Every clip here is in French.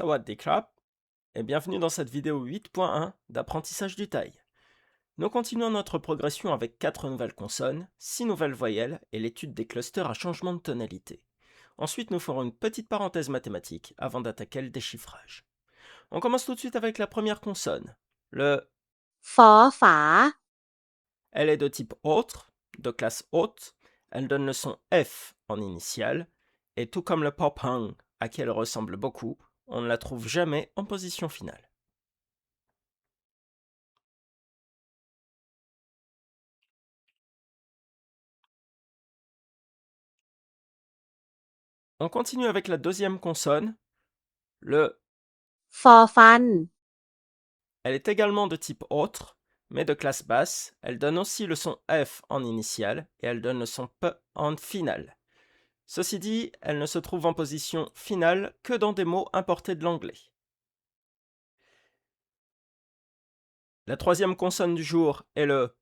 Sawadee krap et bienvenue dans cette vidéo 8.1 d'apprentissage du thaï. Nous continuons notre progression avec 4 nouvelles consonnes, 6 nouvelles voyelles et l'étude des clusters à changement de tonalité. Ensuite, nous ferons une petite parenthèse mathématique avant d'attaquer le déchiffrage. On commence tout de suite avec la première consonne. Le ฝอฝา Elle est de type autre, de classe haute. Elle donne le son F en initiale. Et tout comme le pop hung, à qui elle ressemble beaucoup, on ne la trouve jamais en position finale. On continue avec la deuxième consonne, le ฟอฟัน Elle est également de type autre, mais de classe basse. Elle donne aussi le son F en initiale et elle donne le son P en finale. Ceci dit, elle ne se trouve en position finale que dans des mots importés de l'anglais. La troisième consonne du jour est le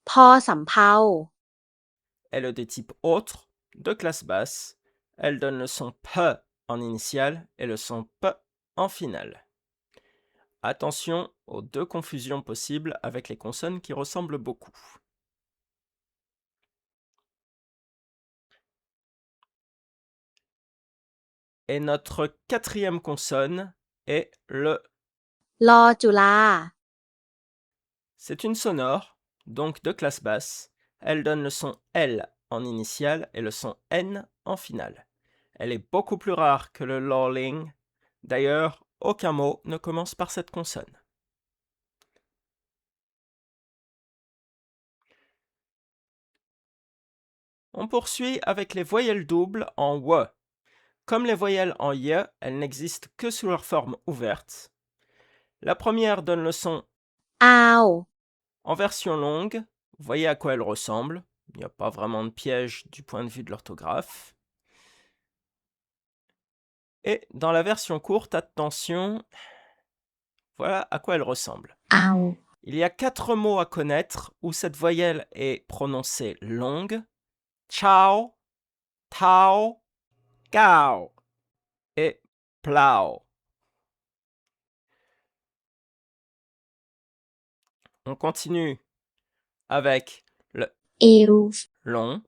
พอสำเภา Elle est de type autre, de classe basse. Elle donne le son P en initiale et le son P en finale. Attention aux deux confusions possibles avec les consonnes qui ressemblent beaucoup. Et notre quatrième consonne est le ลอจุฬา C'est une sonore, donc de classe basse. Elle donne le son L en initiale et le son N en finale. Elle est beaucoup plus rare que le lolling. D'ailleurs, aucun mot ne commence par cette consonne. On poursuit avec les voyelles doubles en W. Comme les voyelles en Y, elles n'existent que sous leur forme ouverte. La première donne le son อาว en version longue. Voyez à quoi elle ressemble. Il n'y a pas vraiment de piège du point de vue de l'orthographe. Et dans la version courte, attention, voilà à quoi elle ressemble. เอา Il y a 4 mots à connaître où cette voyelle est prononcée longue. Chao, tao, cao et plao. On continue avec le เอว long,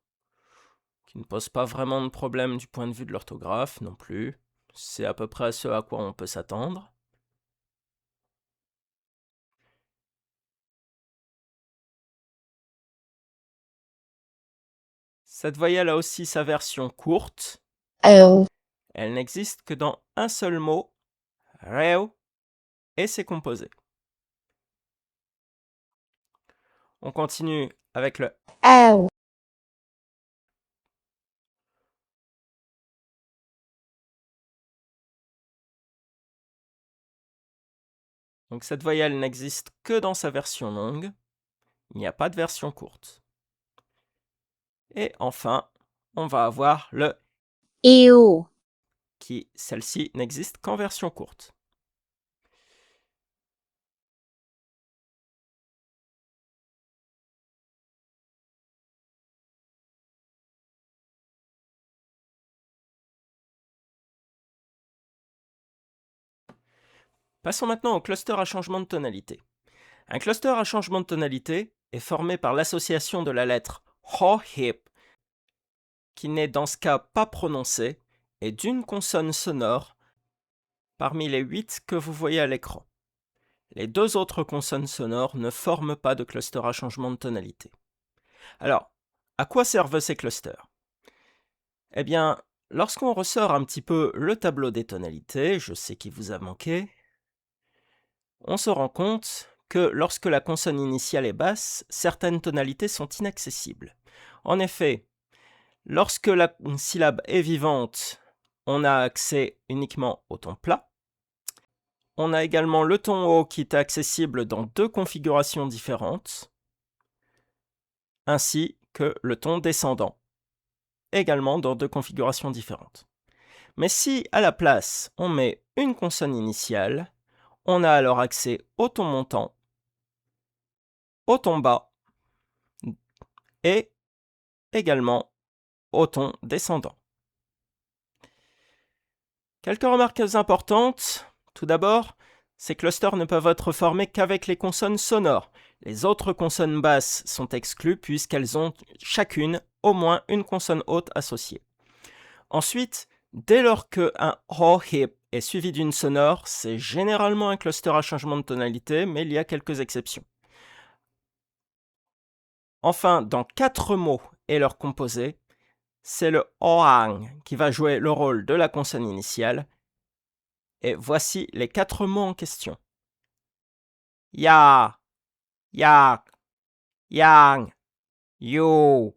qui ne pose pas vraiment de problème du point de vue de l'orthographe non plus. C'est à peu près ce à quoi on peut s'attendre. Cette voyelle a aussi sa version courte. เอว Elle n'existe que dans un seul mot, reu, et ses composés. On continue avec le แอว Donc cette voyelle n'existe que dans sa version longue. Il n'y a pas de version courte. Et enfin, on va avoir le อิว qui, celle-ci, n'existe qu'en version courte. Passons maintenant au cluster à changement de tonalité. Un cluster à changement de tonalité est formé par l'association de la lettre ho-hip, qui n'est dans ce cas pas prononcée, et d'une consonne sonore parmi les 8 que vous voyez à l'écran. Les deux autres consonnes sonores ne forment pas de cluster à changement de tonalité. Alors, à quoi servent ces clusters? Eh bien, lorsqu'on ressort un petit peu le tableau des tonalités, je sais qu'il vous a manqué, on se rend compte que lorsque la consonne initiale est basse, certaines tonalités sont inaccessibles. En effet, lorsque la syllabe est vivante, on a accès uniquement au ton plat. On a également le ton haut qui est accessible dans 2 configurations différentes, ainsi que le ton descendant, également dans 2 configurations différentes. Mais si à la place on met une consonne initiale, on a alors accès au ton montant, au ton bas et également au ton descendant. Quelques remarques importantes. Tout d'abord, ces clusters ne peuvent être formés qu'avec les consonnes sonores. Les autres consonnes basses sont exclues puisqu'elles ont chacune au moins une consonne haute associée. Ensuite, dès lors qu'un ho-hip est suivi d'une sonore, c'est généralement un cluster à changement de tonalité, mais il y a quelques exceptions. Enfin, dans 4 mots et leurs composés, c'est le hoang qui va jouer le rôle de la consonne initiale. Et voici les 4 mots en question. Ya, yak, yang, yo.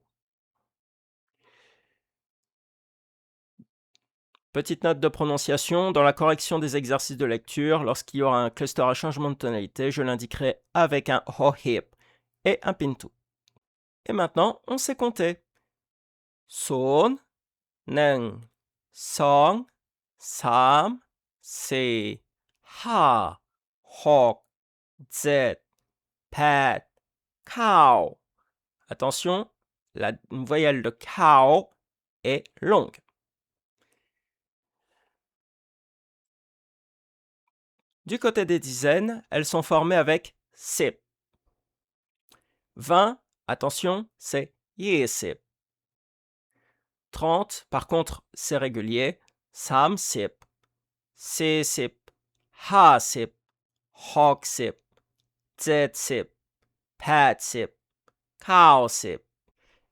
Petite note de prononciation, dans la correction des exercices de lecture, lorsqu'il y aura un cluster à changement de tonalité, je l'indiquerai avec un ho-hip et un pintu. Et maintenant, on sait compter. Son, neng, song, sam, se, ha, hok, zet, pat, cow. Attention, la voyelle de cow est longue. Du côté des dizaines, elles sont formées avec sip. 20, attention, c'est yesip. 30, par contre, c'est régulier. Sam sip, se sip, ha sip, hawk sip, zet sip, pat sip, cow sip.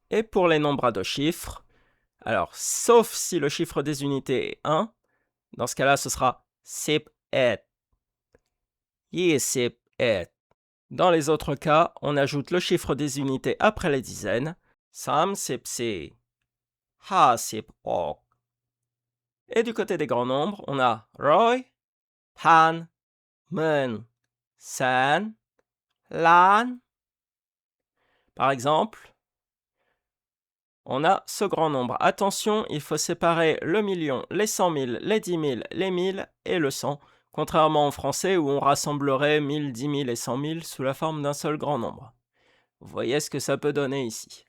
Et pour les nombres à 2 chiffres, alors, sauf si le chiffre des unités est 1, dans ce cas-là, ce sera sip et. Yesip et. Dans les autres cas, on ajoute le chiffre des unités après les dizaines. Sam sip se. Ha sip ok. Et du côté des grands nombres, on a Roy, Pan, Men, San, Lan. Par exemple, on a ce grand nombre. Attention, il faut séparer le million, les 100 000, les 10 000, les 1000 et le 100, contrairement en français où on rassemblerait 1000, 10 000 et 100 000 sous la forme d'un seul grand nombre. Vous voyez ce que ça peut donner ici.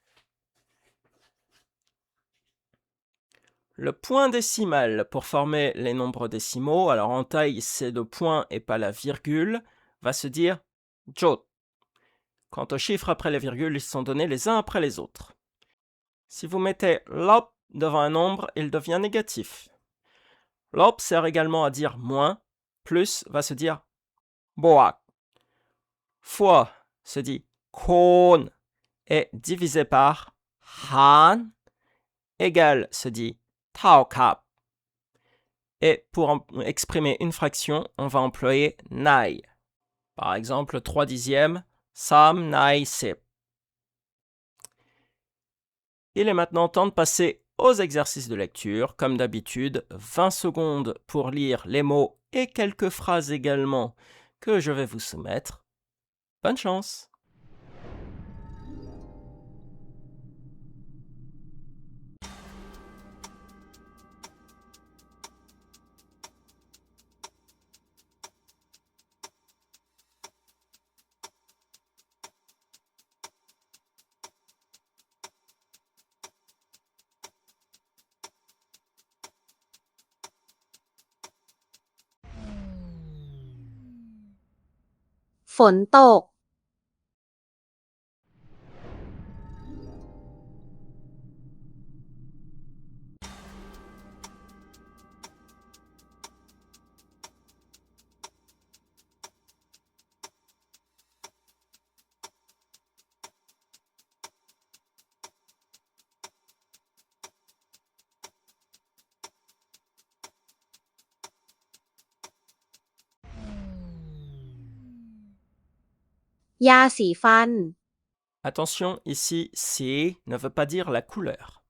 Le point décimal pour former les nombres décimaux, alors en taille c'est le point et pas la virgule, va se dire jot. Quant aux chiffres après les virgules, ils sont donnés les uns après les autres. Si vous mettez lop devant un nombre, il devient négatif. Lop sert également à dire moins, plus va se dire boak. Fois se dit kon et divisé par han égal se dit taokap. Et pour exprimer une fraction, on va employer nai. Par exemple, 3 dixièmes, sam nai sip. Il est maintenant temps de passer aux exercices de lecture. Comme d'habitude, 20 secondes pour lire les mots et quelques phrases également que je vais vous soumettre. Bonne chance! ฝนตก ยาสีฟัน Attention, ici, si ne veut pas dire la couleur.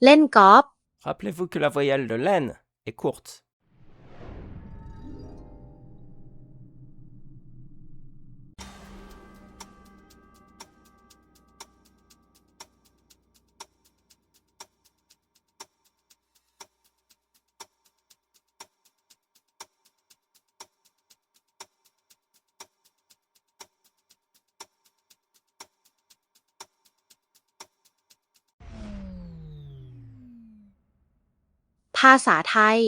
Lenkop. Rappelez-vous que la voyelle de len est courte. ภาษาไทย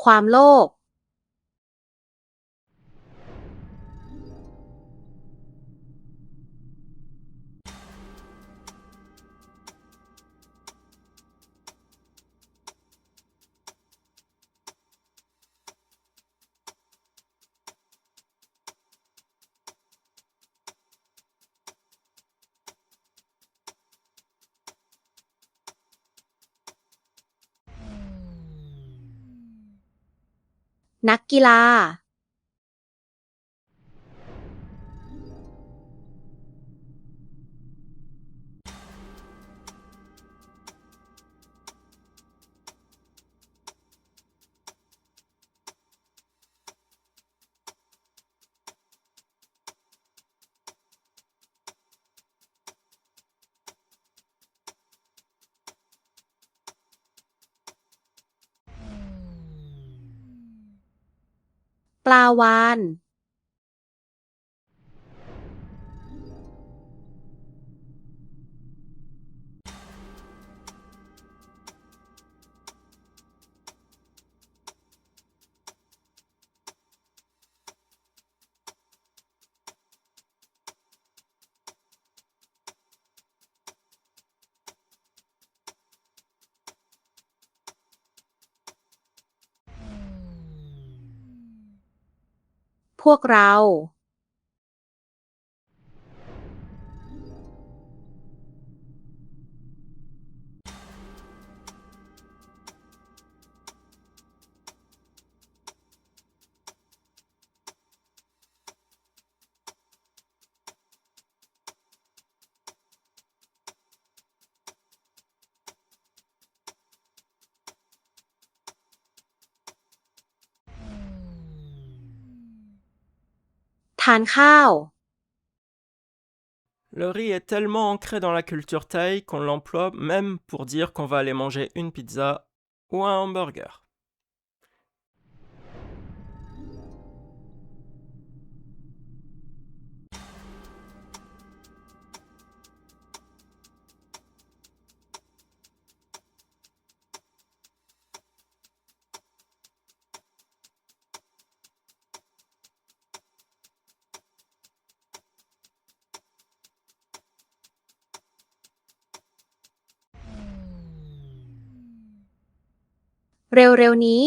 ความโลภนักกีฬาปลาวาฬพวกเราทานข้าว Le riz est tellement ancré dans la culture thaï qu'on l'emploie même pour dire qu'on va aller manger une pizza ou un hamburger. เร็วๆนี้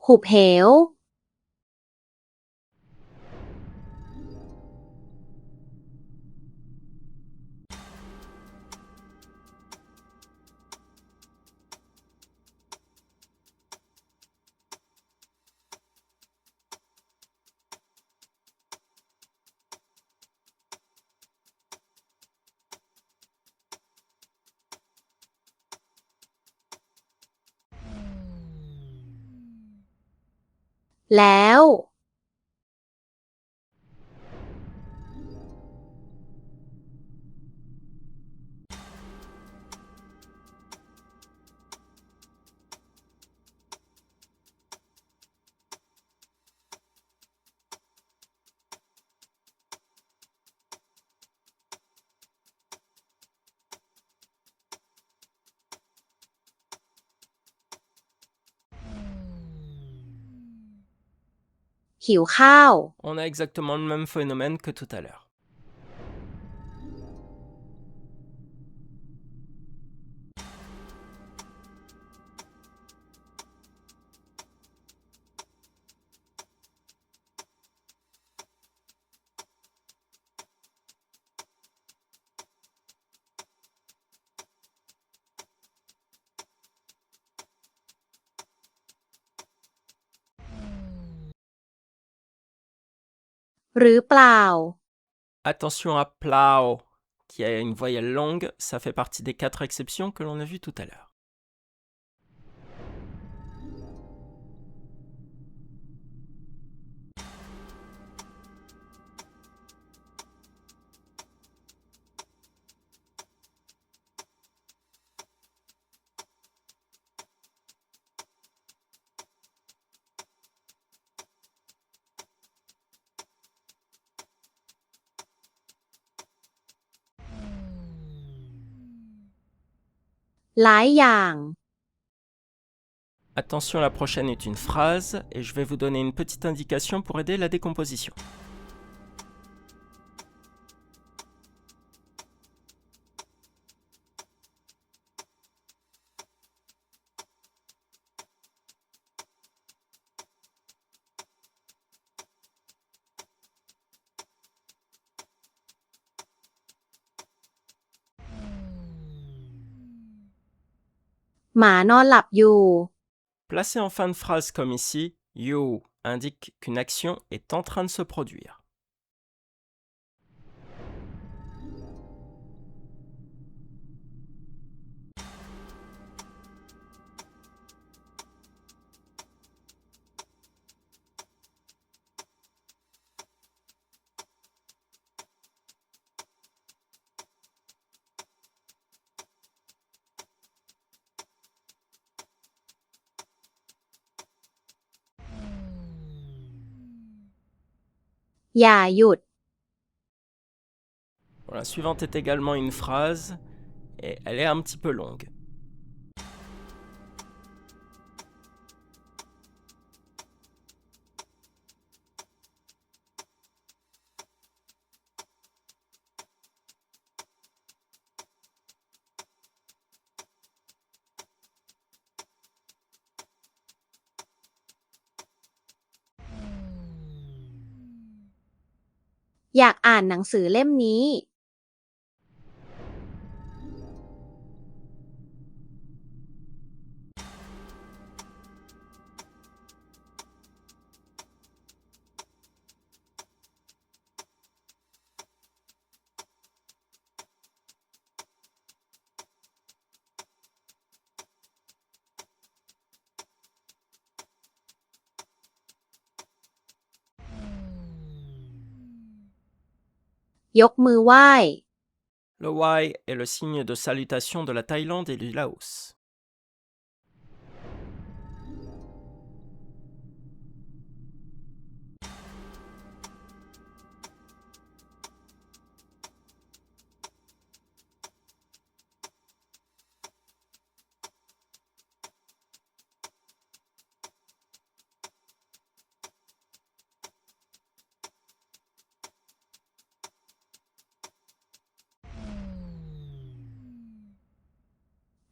หุบเหวแล้ว หิวข้าว On a exactement le même phénomène que tout à l'heure. เ หรือเปล่า Attention à plao, qui a une voyelle longue, ça fait partie des 4 exceptions que l'on a vues tout à l'heure.หลายอย่าง Attention, la prochaine est une phrase et je vais vous donner une petite indication pour aider la décomposition.หมานอนหลับอยู่ Placé en fin de phrase comme ici, you indique qu'une action est en train de se produire.อย่าหยุด Bon, la suivante est également une phrase et elle est un petit peu longue.อยากอ่านหนังสือเล่มนี้ ยกมือไหว้ Le wai est le signe de salutation de la Thaïlande et du Laos.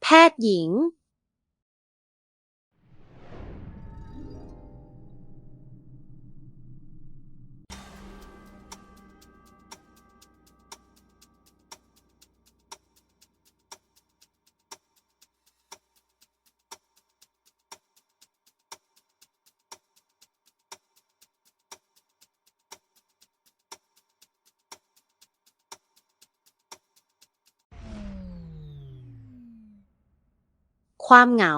แพทย์หญิง ความเหงา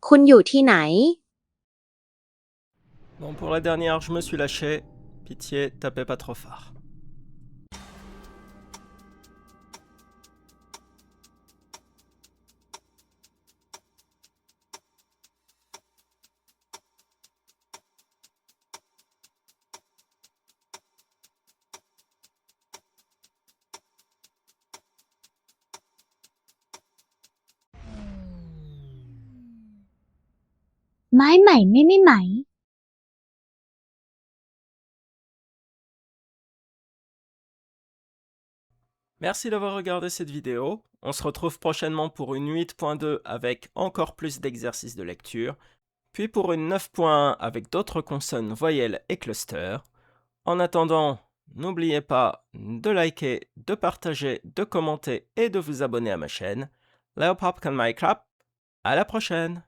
คุณอยู่ที่ไหน Bon, pour la dernière, je me suis lâché. Pitié, tapez pas trop fort. Mãi mảy mê mê mảy Merci d'avoir regardé cette vidéo. On se retrouve prochainement pour une 8.2 avec encore plus d'exercices de lecture, puis pour une 9.1 avec d'autres consonnes, voyelles et clusters. En attendant, n'oubliez pas de liker, de partager, de commenter et de vous abonner à ma chaîne. Leopard can my clap. À la prochaine!